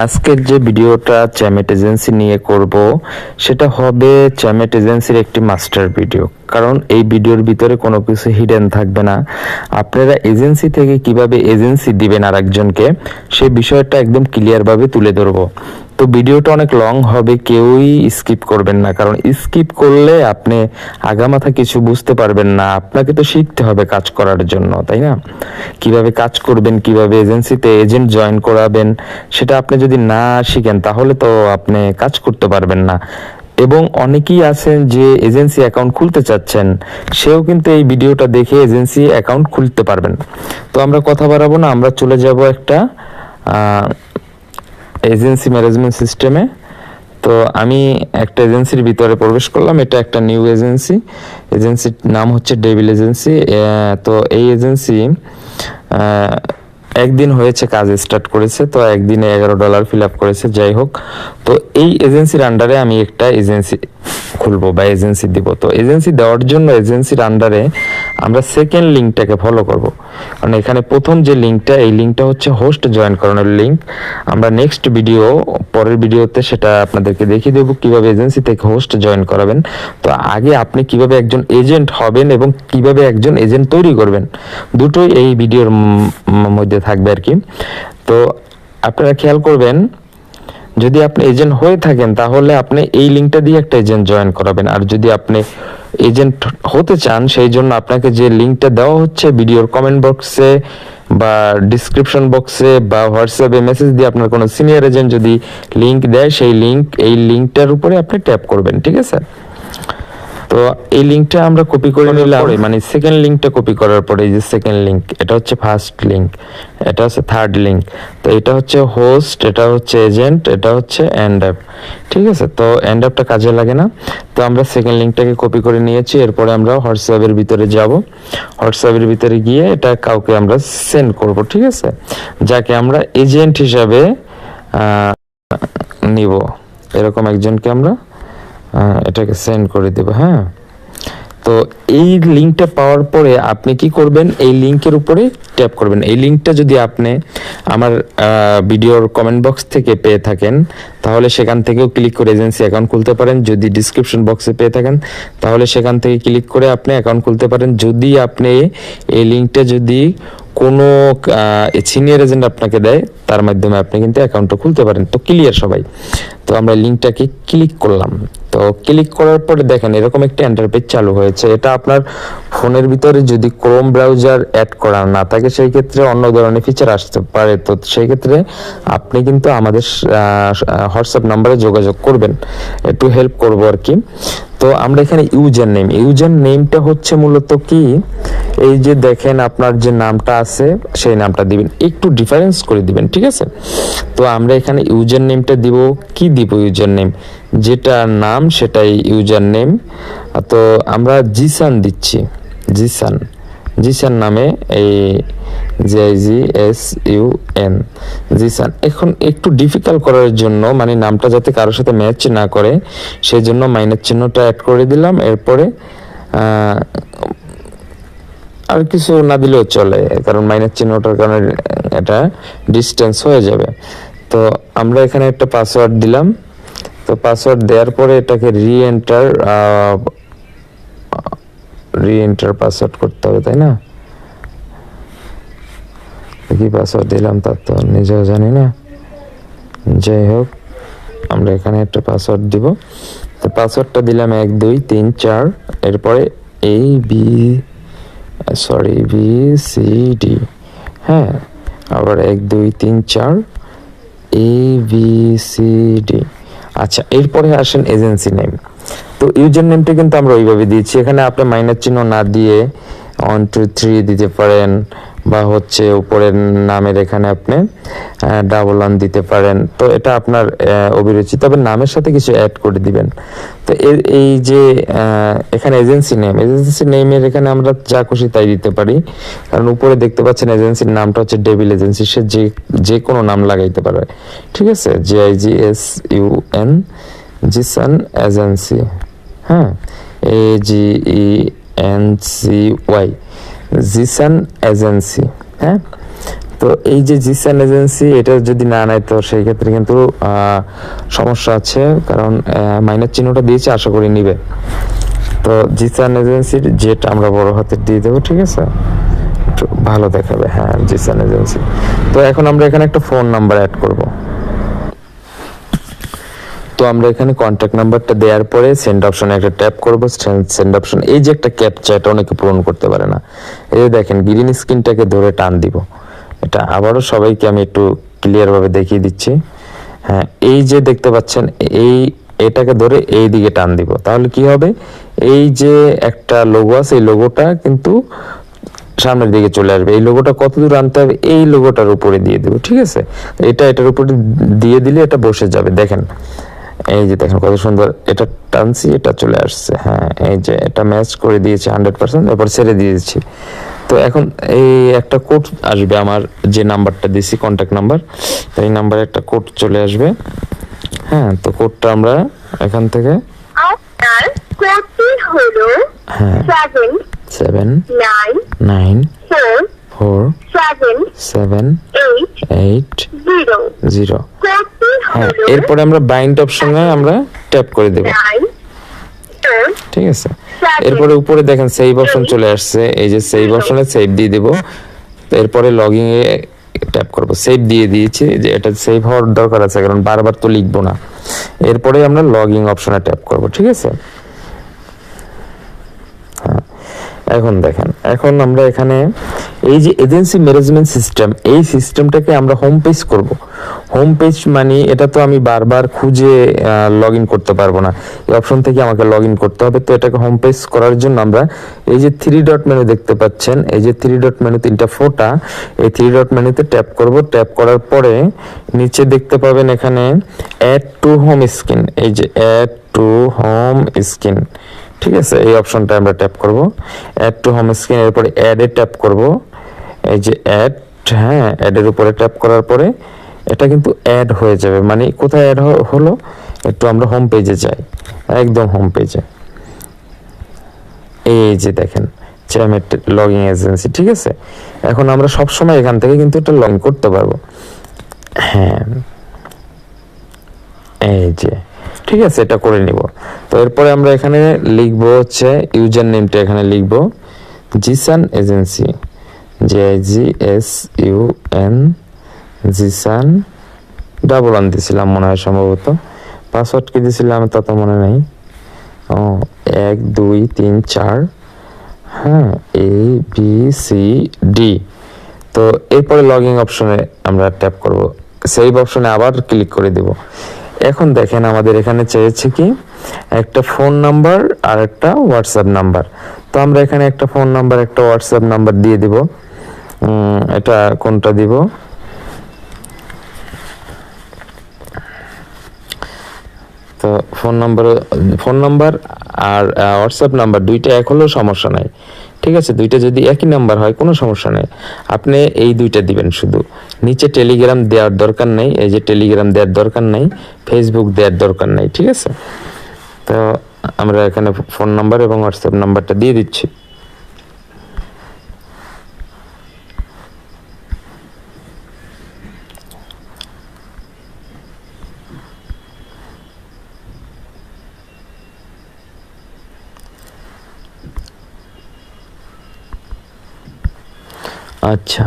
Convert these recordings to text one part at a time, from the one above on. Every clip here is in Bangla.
আজকের যে ভিডিওটা চ্যামেট এজেন্সি নিয়ে করব সেটা হবে চ্যামেট এজেন্সির একটি মাস্টার ভিডিও। কারণ এই ভিডিওর ভিতরে কোনো কিছু হিডেন থাকবে না। আপনারা এজেন্সি থেকে কিভাবে এজেন্সি দিবেন আরেকজনকে সেই বিষয়টা একদম ক্লিয়ারভাবে তুলে ধরবো। তো ভিডিওটা অনেক লং হবে, কেউই স্কিপ করবেন না, কারণ স্কিপ করলে আপনি আগামাথা কিছু বুঝতে পারবেন না। আপনাকে তো শিখতে হবে কাজ করার জন্য, তাই না? কিভাবে কাজ করবেন, কিভাবে এজেন্সিতে এজেন্ট জয়েন করাবেন, সেটা আপনি যদি না শিখেন তাহলে তো আপনি কাজ করতে পারবেন না। এবং অনেকেই আছেন যে এজেন্সি অ্যাকাউন্ট খুলতে চাচ্ছেন, সেও কিন্তু এই ভিডিওটা দেখে এজেন্সি অ্যাকাউন্ট খুলতে পারবেন। তো আমরা কথা বাড়াবো না, আমরা চলে যাব একটা এজেন্সি ম্যানেজমেন্ট সিস্টেমে। তো আমি একটা এজেন্সির ভিতরে প্রবেশ করলাম। এটা একটা নিউ এজেন্সি, এজেন্সির নাম হচ্ছে ডেভিল এজেন্সি। তো এই এজেন্সি একদিন হয়েছে কাজ স্টার্ট করেছে, তো একদিনে $11 ফিল আপ করেছে। যাই হোক, তো এই এজেন্সির আন্ডারে আমি একটা এজেন্সি খুলবো বা এজেন্সি দিব। তো এজেন্সি দেওয়ার জন্য এজেন্সির আন্ডারে আমরা সেকেন্ড লিঙ্কটাকে ফলো করব। কারণ এখানে প্রথম যে লিঙ্কটা, এই লিঙ্কটা হচ্ছে হোস্ট জয়েন করানোর লিঙ্ক। আমরা নেক্সট ভিডিও, পরের ভিডিওতে সেটা আপনাদেরকে দেখিয়ে দেবো কিভাবে এজেন্সি থেকে হোস্ট জয়েন করাবেন। তো আগে আপনি কিভাবে একজন এজেন্ট হবেন এবং কিভাবে একজন এজেন্ট তৈরি করবেন, দুটোই এই ভিডিওর মধ্যে থাকবে আর কি। তো আপনারা খেয়াল করবেন, যদি আপনি এজেন্ট হয়ে থাকেন তাহলে আপনি এই লিঙ্কটা দিয়ে একটা এজেন্ট জয়েন করাবেন। আর যদি আপনি এজেন্ট হতে চান, সেই জন্য আপনাকে যে লিঙ্কটা দেওয়া হচ্ছে ভিডিওর কমেন্ট বক্সে বা ডিসক্রিপশন বক্সে বা হোয়াটসঅ্যাপে মেসেজ দিয়ে আপনার কোনো সিনিয়র এজেন্ট যদি লিঙ্ক দেয়, সেই এই লিঙ্কটার উপরে আপনি ট্যাপ করবেন, ঠিক আছে? তো এই লিঙ্কটা আমরা কপি করে নিলাম, মানে সেকেন্ড লিঙ্কটা কপি করার পরে এই যে সেকেন্ড লিঙ্ক, এটা হচ্ছে ফার্স্ট লিঙ্ক, এটা হচ্ছে থার্ড লিঙ্ক। তো এটা হচ্ছে হোস্ট, এটা হচ্ছে এজেন্ট, এটা হচ্ছে এন্ড অ্যাপ, ঠিক আছে? তো এন্ড অ্যাপটা কাজে লাগে না, তো আমরা সেকেন্ড লিঙ্কটাকে কপি করে নিয়েছি। এরপরে আমরা হোয়াটসঅ্যাপের ভিতরে যাব। হোয়াটসঅ্যাপের ভিতরে গিয়ে এটা কাউকে আমরা সেন্ড করব, ঠিক আছে? যাকে আমরা এজেন্ট হিসাবে নিব, এরকম একজনকে আমরা এটাকে সেন্ড করে দেব। হ্যাঁ, তো এই লিঙ্কটা পাওয়ার পরে আপনি কি করবেন, এই লিঙ্কের উপরে ট্যাপ করবেন। এই লিঙ্কটা যদি আপনি আমার ভিডিওর কমেন্ট বক্স থেকে পেয়ে থাকেন তাহলে সেখান থেকেও ক্লিক করে এজেন্সি অ্যাকাউন্ট খুলতে পারেন। যদি ডিসক্রিপশন বক্সে পেয়ে থাকেন তাহলে সেখান থেকে ক্লিক করে আপনি অ্যাকাউন্ট খুলতে পারেন। যদি আপনি এই লিঙ্কটা যদি কোনো সিনিয়র এজেন্ট আপনাকে দেয়, তার মাধ্যমে আপনি কিন্তু অ্যাকাউন্টটা খুলতে পারেন। তো ক্লিয়ার সবাই? তো আমরা লিঙ্কটাকে ক্লিক করলাম। তো ক্লিক করার পরে দেখেন এরকম একটা ইন্টারফেস চালু হয়েছে। এটা আপনার ফোনের ভিতরে যদি ক্রোম ব্রাউজার অ্যাড করা না থাকে সেই ক্ষেত্রে অন্য ধরনের ফিচার আসতে পারে। তো সেই ক্ষেত্রে আপনি কিন্তু আমাদের হোয়াটসঅ্যাপ নাম্বারে যোগাযোগ করবেন, একটু হেল্প করবো আর কি। তো আমরা এখানে ইউজার নেমটা হচ্ছে মূলত কি, এই যে দেখেন আপনার যে নামটা আছে সেই নামটা দিবেন, একটু ডিফারেন্স করে দিবেন, ঠিক আছে? তো আমরা এখানে ইউজার নেমটা দিব। কি দিব ইউজার নেম? যেটা নাম সেটাই ইউজার নেম। তো আমরা জিসান দিচ্ছি, জিসান নামে, এই JIGSUN, জিসান। এখন একটু ডিফিকাল্ট করার জন্য, মানে নামটা যাতে কারোর সাথে ম্যাচ না করে, সেই জন্য মাইনাস চিহ্নটা অ্যাড করে দিলাম। এরপরে আর কিছু না দিলেও চলে, কারণ মাইনাস চিহ্নটার কারণে এটা ডিস্টেন্স হয়ে যাবে। তো আমরা এখানে একটা পাসওয়ার্ড দিলাম। তো পাসওয়ার্ড দেওয়ার পরে এটাকে রিএন্টার পাসওয়ার্ড করতে হবে, তাই না? কি পাসওয়ার্ড দিলাম তা তো নিজেও জানি না। যাই হোক, আমরা এখানে একটা পাসওয়ার্ড দিব। তো পাসওয়ার্ডটা দিলাম 1 2 3 4, এরপরে ABCD, হ্যাঁ, আবার 1 2 3 4 ABCD। আচ্ছা, এরপরে আসেন এজেন্সি নেম। তো ইউজার নেমটা কিন্তু আমরা ওইভাবে দিয়েছি। এখানে আপনি মাইনাস চিহ্ন না দিয়ে 1 2 3 দিতে পারেন, বা হচ্ছে উপরের নামের এখানে আপনি $1 দিতে পারেন। তো এটা আপনার অভিরুচি, তবে নামের সাথে কিছু অ্যাড করে দিবেন। তো এই যে এখানে এজেন্সি নেমের এখানে আমরা যা খুশি তাই দিতে পারি, কারণ উপরে দেখতে পাচ্ছেন এজেন্সির নামটা হচ্ছে ডেভিল এজেন্সি। সে যে কোনো নাম লাগাইতে পারে, ঠিক আছে? JIGSUN, জিসান এজেন্সি, হ্যাঁ, AGENCY, জিসান এজেন্সি, হ্যাঁ। তো তো এই যে জিসান এজেন্সি, এটা যদি না নেয় তো সেই ক্ষেত্রে কিন্তু সমস্যা আছে, কারণ মাইনাস চিহ্নটা দিয়েছে, আশা করি নিবে। তো জিসান এজেন্সির যেটা আমরা বড় হাতের দিয়ে দেবো, ঠিক আছে, একটু ভালো দেখাবে। হ্যাঁ, জিসান এজেন্সি। তো এখন আমরা এখানে একটা ফোন নাম্বার অ্যাড করব। তো আমরা এখানে কন্ট্যাক্ট নাম্বারটা দেওয়ার পরে সেন্ড অপশনে একটা ট্যাপ করব। সেন্ড অপশন, এই যে একটা ক্যাপচা, এটা অনেকে পূরণ করতে পারে না। এই যে দেখেন গ্রিন স্ক্রিনটাকে ধরে টান দিব। এটা আবারও সবাইকে আমি একটু ক্লিয়ার ভাবে দেখিয়ে দিচ্ছি। হ্যাঁ, এই যে দেখতে পাচ্ছেন, এটাকে ধরে এই দিকে টান দিব, তাহলে কি হবে, এই যে একটা লোগো আছে, এই লোগোটা কিন্তু সামনের দিকে চলে আসবে। এই লোগোটা কত দূর আনতে হবে, এই লোগোটার উপরে দিয়ে দেবো, ঠিক আছে। এটার উপরে দিয়ে দিলে এটা বসে যাবে। দেখেন, এই যে দেখেন কত সুন্দর, এটা টানছি, এটা চলে আসছে। হ্যাঁ, এই যে এটা ম্যাচ করে দিয়েছে 100%, এরপর ছেড়ে দিয়েছি। তো এখন এই একটা কোড আসবে, আমার যে নাম্বারটা দিছি কন্ট্যাক্ট নাম্বার, তো এই নাম্বারে একটা কোড চলে আসবে। হ্যাঁ, তো কোডটা আমরা এখান থেকে, আপনার কোডটি হলো 7974780। হ্যাঁ, এরপরে আমরা বাইন্ড অপশনে আমরা ট্যাপ করে দেব, ঠিক আছে। এরপরে উপরে দেখেন সেভ অপশন চলে আসছে, এই যে সেভ অপশনে সেভ দিয়ে দেব। এরপরে লগইন এ ট্যাপ করব, সেভ দিয়ে দিয়েছি, যে এটা সেভ হওয়ার দরকার আছে, কারণ বারবার তো লিখবো না। এরপরে আমরা লগইন অপশনে ট্যাপ করব, ঠিক আছে। এখন দেখেন, এখন আমরা এখানে এই যে এজেন্সি ম্যানেজমেন্ট সিস্টেম, এই সিস্টেমটাকে আমরা হোম পেজ করব। হোম পেজ মানে এটা তো আমি বারবার খুঁজে লগ ইন করতে পারবো না, এই অপশন থেকে আমাকে লগ ইন করতে হবে। তো এটাকে হোম পেজ করার জন্য আমরা এই যে 3 ডট মেনু দেখতে পাচ্ছেন, এই যে 3 ডট মেনু, 3টা ফোঁটা, এই 3 ডট মেনুতে ট্যাপ করব। ট্যাপ করার পরে নিচে দেখতে পাবেন এখানে অ্যাড টু হোম স্ক্রিন, এই যে অ্যাড টু হোম স্ক্রিন, ঠিক আছে। এই অপশনটা আমরা ট্যাপ করব, অ্যাড টু হোম স্ক্রিন। এরপরে অ্যাড এ ট্যাপ করব, এই যে অ্যাড, হ্যাঁ, অ্যাড এর উপরে ট্যাপ করার পরে এটা কিন্তু অ্যাড হয়ে যাবে। মানে কোথায় অ্যাড হলো, একটু আমরা হোম পেজে যাই, একদম হোম পেজে। এই যে দেখেন চ্যামেট লগইন এজেন্সি, ঠিক আছে। এখন আমরা সব সময় এখান থেকে কিন্তু এটা লগ ইন করতে পারবো। হ্যাঁ, এই যে, ঠিক আছে, এটা করে নিব। তো এরপরে আমরা এখানে লিখবো হচ্ছে ইউজার নেমটা, এখানে লিখবো Jigsun agency, JIGSUN, Jigsun, double আন দিছিলাম মনে হয় সম্ভবত, পাসওয়ার্ড কি দিছিলাম তত মনে নাই। 1 2 3 4, হ্যাঁ, ABCD। তো এরপরে লগইন অপশনে আমরা ট্যাপ করব, সেভ অপশনে আবার ক্লিক করে দেব। এখন দেখেন আমাদের এখানে চেয়েছে কি, একটা ফোন নাম্বার আর একটা হোয়াটসঅ্যাপ নাম্বার। তো আমরা এখানে একটা ফোন নাম্বার, একটা হোয়াটসঅ্যাপ নাম্বার দিয়ে দিব। এটা কোনটা দিব, তো ফোন নাম্বার আর হোয়াটসঅ্যাপ নাম্বার দুইটা এক হলেও সমস্যা নাই, ঠিক আছে। দুইটা যদি একই নাম্বার হয় কোনো সমস্যা নেই, আপনি এই দুইটা দিবেন শুধু। নিচে টেলিগ্রাম দেওয়ার দরকার নেই, এই যে টেলিগ্রাম দেওয়ার দরকার নেই, ফেসবুক দেওয়ার দরকার নেই, ঠিক আছে। তো আমরা এখানে ফোন নাম্বার এবং হোয়াটসঅ্যাপ নাম্বারটা দিয়ে দিচ্ছি। আচ্ছা,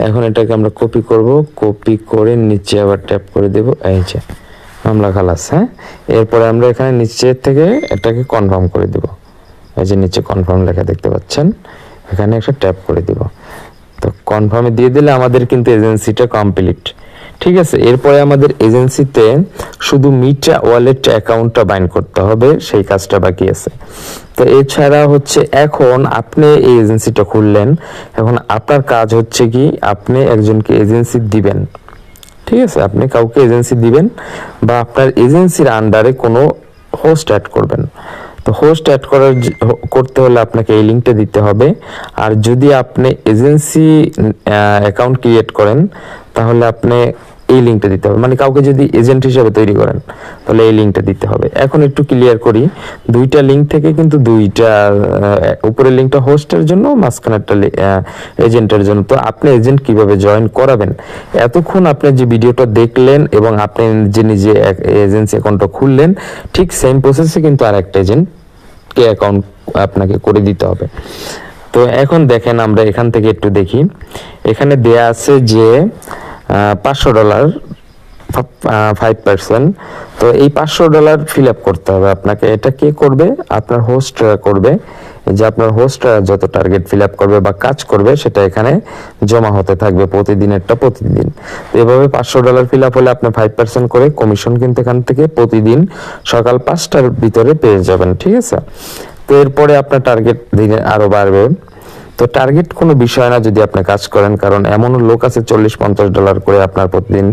এখন এটাকে আমরা কপি করব, কপি করে নিচে আবার ট্যাপ করে দেব, এই যে মামলা খালাস। হ্যাঁ, এরপরে আমরা এখানে নিচে থেকে এটাকে কনফার্ম করে দেব, এই যে নিচে কনফার্ম লেখা দেখতে পাচ্ছেন, এখানে একটা ট্যাপ করে দিব। তো কনফার্মে দিয়ে দিলে আমাদের কিন্তু এজেন্সিটা কমপ্লিট, ঠিক আছে। এরপরে আমাদের এজেন্সিতে শুধু মিটা ওয়ালেট অ্যাকাউন্টটা বাইন্ড করতে হবে, সেই কাজটা বাকি আছে। তো এছাড়া হচ্ছে এখন আপনি এই এজেন্সিটা খুললেন, এখন আপনার কাজ হচ্ছে কি, আপনি একজনকে এজেন্সি দিবেন, ঠিক আছে। আপনি কাউকে এজেন্সি দিবেন বা আপনার এজেন্সির আন্ডারে কোনো হোস্ট অ্যাড করবেন। তো হোস্ট অ্যাড করতে হলে আপনাকে এই লিঙ্কটা দিতে হবে। আর যদি আপনি এজেন্সি অ্যাকাউন্ট ক্রিয়েট করেন, তাহলে আপনি এই লিঙ্কটা দিতে হবে, মানে কাউকে যদি এজেন্ট হিসেবে তৈরি করেন তাহলে এই লিঙ্কটা দিতে হবে। এখন একটু ক্লিয়ার করি, দুইটা লিঙ্ক থেকে কিন্তু দুইটা, উপরের লিঙ্কটা হোস্টের জন্য, মাঝখানেরটা এজেন্টের জন্য। তো আপনি এজেন্ট কিভাবে জয়েন করাবেন, এতক্ষণ আপনি যে ভিডিওটা দেখলেন এবং আপনি যে নিজে এজেন্সি অ্যাকাউন্টটা খুললেন, ঠিক সেম প্রসেসে কিন্তু আর একটা এজেন্টকে অ্যাকাউন্ট আপনাকে করে দিতে হবে। তো এখন দেখেন, আমরা এখান থেকে একটু দেখি, এখানে দেয়া আছে যে $500 5%। তো এই $500 ফিল আপ করতে হবে আপনাকে। এটা কে করবে? আপনার হোস্টরা করবে। এই যে আপনার হোস্টরা যত টার্গেট ফিল আপ করবে বা কাজ করবে সেটা এখানে জমা হতে থাকবে প্রতিদিনেরটা প্রতিদিন। তো এভাবে $500 ফিল আপ হলে আপনি 5% করে কমিশন কিন্তু এখান থেকে প্রতিদিন সকাল 5টার ভিতরে পেয়ে যাবেন, ঠিক আছে? তো এরপরে আপনার টার্গেট দিনে আরো বাড়বে। তো টার্গেট কোনো বিষয় না যদি আপনি কাজ করেন, কারণ এমনও লোক আছে $40-50 করে আপনার প্রতিদিন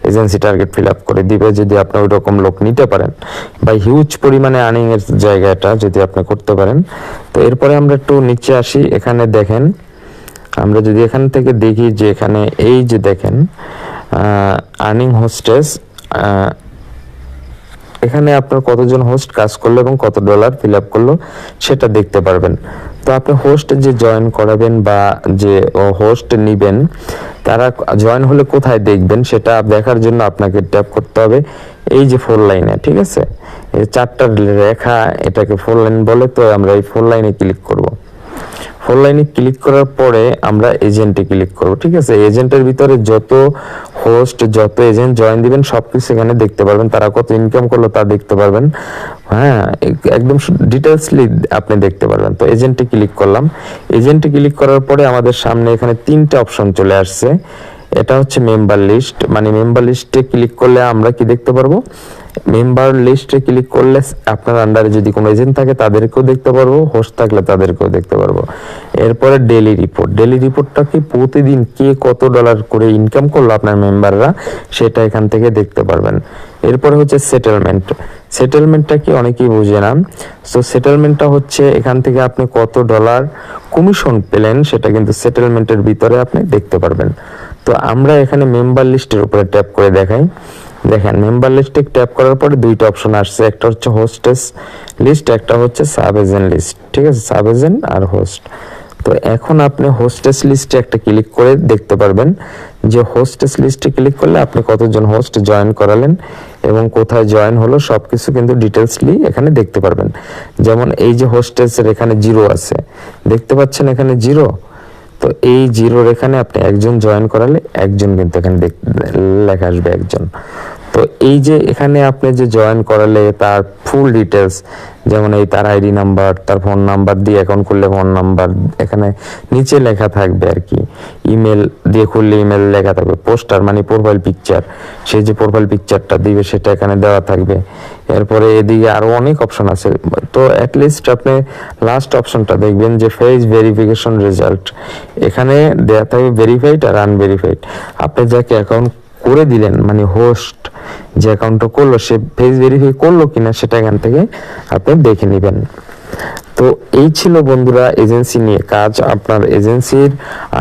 এজেন্সি টার্গেট ফিল আপ করে দিবে, যদি আপনি ওই রকম লোক নিতে পারেন বা হিউজ পরিমাণে আর্নিং এর জায়গাটা যদি আপনি করতে পারেন। তো এরপরে আমরা একটু নিচে আসি, এখানে দেখেন, আমরা যদি এখান থেকে দেখি যে এখানে এই যে দেখেন আর্নিং হোস্টেস, এখানে আপনার কতজন হোস্ট কাজ করলো এবং কত ডলার ফিল আপ করলো সেটা দেখতে পারবেন। তো আপনি হোস্ট যে জয়েন করাবেন বা যে হোস্ট নিবেন, তারা জয়েন হলে কোথায় দেখবেন সেটা দেখার জন্য আপনাকে ট্যাপ করতে হবে এই যে 4 লাইনে, ঠিক আছে? এই 4টা রেখা, এটাকে 4 লাইন বলে। তো আমরা এই 4 লাইনে ক্লিক করব। 4 লাইনে ক্লিক করার পরে আমরা এজেন্টে ক্লিক করব, ঠিক আছে? এজেন্টের ভিতরে যত হোস্ট, যত এজেন্ট জয়েন দিবেন সবকিছু এখানে দেখতে পারবেন, তারা কত ইনকাম করলো তা দেখতে পারবেন। হ্যাঁ, একদম ডিটেইলসলি আপনি দেখতে পারবেন। তো এজেন্টে ক্লিক করলাম। এজেন্টে ক্লিক করার পরে আমাদের সামনে এখানে 3টা অপশন চলে আসছে। এটা হচ্ছে মেম্বার লিস্ট, মানে মেম্বার লিস্টে ক্লিক করলে আমরা কি দেখতে পারবো? মেম্বার লিস্টে ক্লিক করলে আপনার আন্ডারে যদি কোনো এজেন্ট থাকে তাদেরকেও দেখতে পারবো, হোস্ট থাকলে তাদেরকেও দেখতে পারবো। এরপরে ডেইলি রিপোর্ট, ডেইলি রিপোর্টটা কি প্রতিদিন কে কত ডলার করে ইনকাম করলো আপনার মেম্বাররা সেটা এখান থেকে দেখতে পারবেন। এরপরে হচ্ছে সেটেলমেন্ট, সেটেলমেন্টটা কি অনেকেই বুঝে না। তো সেটেলমেন্টটা হচ্ছে এখান থেকে আপনি কত ডলার কমিশন পেলেন সেটা কিন্তু সেটেলমেন্টের ভিতরে আপনি দেখতে পারবেন। তো আমরা এখানে মেম্বার লিস্টের উপরে ট্যাপ করে দেখাই। দেখেন, মেম্বার লিস্টে ট্যাপ করার পরে 2টা অপশন আসছে, একটা হচ্ছে হোস্টেস লিস্ট, একটা হচ্ছে সাব এজেন্ট লিস্ট, ঠিক আছে? সাব এজেন্ট আর হোস্ট। তো এখন আপনি হোস্টেস লিস্টে একটা ক্লিক করে দেখতে পারবেন যে হোস্টেস লিস্টে ক্লিক করলে আপনি কতজন হোস্ট জয়েন করালেন এবং কোথায় জয়েন হলো সবকিছু কিন্তু ডিটেইলসলি এখানে দেখতে পারবেন। যেমন এই যে হোস্টেসের এখানে 0 আছে, দেখতে পাচ্ছেন এখানে 0। তো এই 0-র এখানে আপনি একজন জয়েন করালে একজন কিন্তু এখানে লেখা আসবে একজন। তো এই যে এখানে আপনি যে জয়েন করালে তার ফুল ডিটেলস, যেমন এই তার আইডি নাম্বার, তার ফোন নাম্বার দিয়ে অ্যাকাউন্ট করলে ফোন নাম্বার এখানে নিচে লেখা থাকবে আর কি, ইমেল দিয়ে খুললে ইমেল লেখা থাকবে, পোস্টার মানে প্রোফাইল পিকচার, সেই যে প্রোফাইল পিকচারটা দিবে সেটা এখানে দেওয়া থাকবে। এরপরে এদিকে আরো অনেক অপশন আছে। তো অ্যাটলিস্ট আপনি লাস্ট অপশনটা দেখবেন যে ফেস ভেরিফিকেশন রেজাল্ট, এখানে দেওয়া থাকবে ভেরিফাইড আর আনভেরিফাইড। আপনি যাকে অ্যাকাউন্ট করে দিলেন, মানে হোস্ট যে অ্যাকাউন্টটা করলো সে ফেস ভেরিফাই করলো কিনা সেটা এখান থেকে আপনি দেখে নেবেন। তো এই ছিল বন্ধুরা এজেন্সি নিয়ে কাজ। আপনার এজেন্সির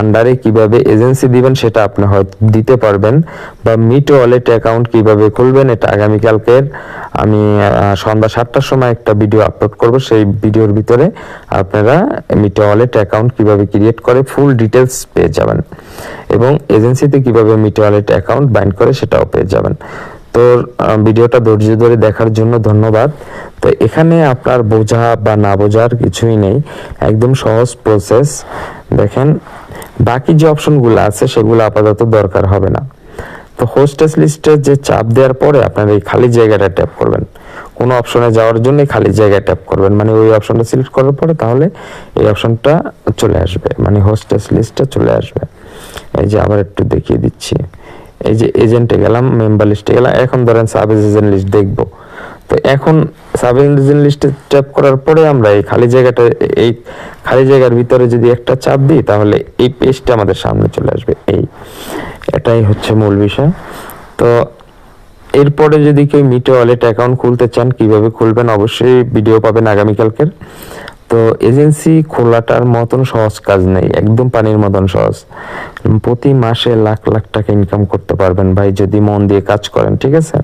আন্ডারে কিভাবে এজেন্সি দিবেন সেটা আপনি হয়তো দিতে পারবেন, বা মিট ওয়ালেট অ্যাকাউন্ট কিভাবে খুলবেন এটা আগামীকালকের আমি সন্ধ্যা 7টার সময় একটা ভিডিও আপলোড করব। সেই ভিডিওর ভিতরে আপনারা মিট ওয়ালেট অ্যাকাউন্ট কিভাবে ক্রিয়েট করে ফুল ডিটেলস পেয়ে যাবেন এবং এজেন্সিতে কিভাবে মিট ওয়ালেট অ্যাকাউন্ট বাইন্ড করে সেটাও পেয়ে যাবেন। তো ভিডিওটা ধৈর্য ধরে দেখার জন্য ধন্যবাদ। তো এখানে আপনার বোঝা বা না বোঝার কিছুই নেই, একদম সহজ প্রসেস। দেখেন, বাকি যে অপশনগুলো আছে সেগুলো আপাতত দরকার হবে না। তো হোস্টেস লিস্টে যে চাপ দেওয়ার পরে আপনার এই খালি জায়গাটা ট্যাপ করবেন, কোনো অপশনে যাওয়ার জন্য খালি জায়গায় ট্যাপ করবেন, মানে ওই অপশনটা সিলেক্ট করার পরে তাহলে এই অপশনটা চলে আসবে, মানে হোস্টেস লিস্টটা চলে আসবে। এই যে আবার একটু দেখিয়ে দিচ্ছি, এই যে এজেন্টে গেলাম, মেম্বার লিস্টে গেলাম, এখন ধরেন সাব এজেন্ট লিস্ট দেখবো। তো এখন সাব এজেন্ট লিস্টে ট্যাপ করার পরে আমরা এই খালি জায়গাটা, এই খালি জায়গার ভিতরে যদি একটা চাপ দিই তাহলে এই পেজটা আমাদের সামনে চলে আসবে। এটাই হচ্ছে মূল বিষয়। তো এরপরে যদি কেউ মিটো ওয়ালেট অ্যাকাউন্ট খুলতে চান কিভাবে খুলবেন অবশ্যই ভিডিও পাবেন আগামীকালকের। তো এজেন্সি খোলাটার মতন সহজ কাজ নেই, একদম পানির মতন সহজ। প্রতি মাসে লাখ লাখ টাকা ইনকাম করতে পারবেন ভাই, যদি মন দিয়ে কাজ করেন, ঠিক আছে।